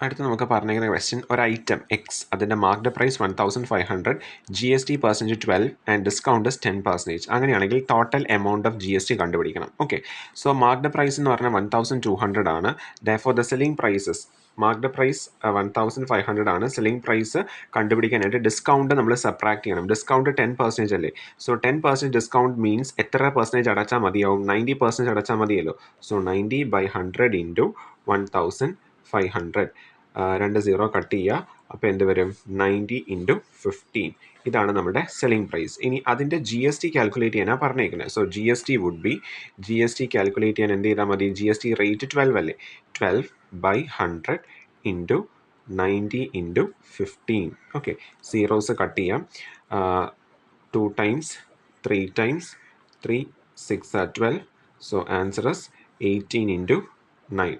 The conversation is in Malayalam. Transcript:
അടുത്ത് നമുക്ക് പറഞ്ഞിരിക്കുന്ന ക്വസ്റ്റ്യൻ ഒരു ഐറ്റം എക്സ് അതിൻ്റെ marked price 1500 GST percentage 12 and discount 10%. അങ്ങനെയാണെങ്കിൽ ടോട്ടൽ എമൗണ്ട് ഓഫ് GST കണ്ടുപിടിക്കണം. ഓക്കെ, സോ മാർക്ക്ഡ് പ്രൈസ് എന്ന് പറഞ്ഞാൽ 1200 ആണ്. Therefore the selling prices marked price 1500 ആണ്. സെല്ലിംഗ് പ്രൈസ് കണ്ടുപിടിക്കാനായിട്ട് ഡിസ്കൗണ്ട് നമ്മൾ സബ്ട്രാക്ട് ചെയ്യണം. ഡിസ്കൗണ്ട് 10% അല്ലേ? സോ 10% ഡിസ്കൗണ്ട് മീൻസ് എത്ര പെർസെൻറ്റേജ് അടച്ചാൽ മതിയാവും? 90% അടച്ചാൽ മതിയല്ലോ. So 90/100 into 1500. 2 0 കട്ട് ചെയ്യുക. അപ്പോൾ എന്ത് വരും? 90 ഇൻറ്റു 15. ഇതാണ് നമ്മുടെ സെല്ലിംഗ് പ്രൈസ്. ഇനി അതിൻ്റെ GST കാൽക്കുലേറ്റ് ചെയ്യാനാണ് പറഞ്ഞേക്കുന്നത്. So GST would be, GST calculate ചെയ്യാൻ എന്ത് ചെയ്താൽ മതി? GST റേറ്റ് 12 അല്ലേ? 12/100 into 90 into 15. Okay, zeros cut ചെയ്യാം. 2 times 3 times 3 6 12. So answer is 18 into 9.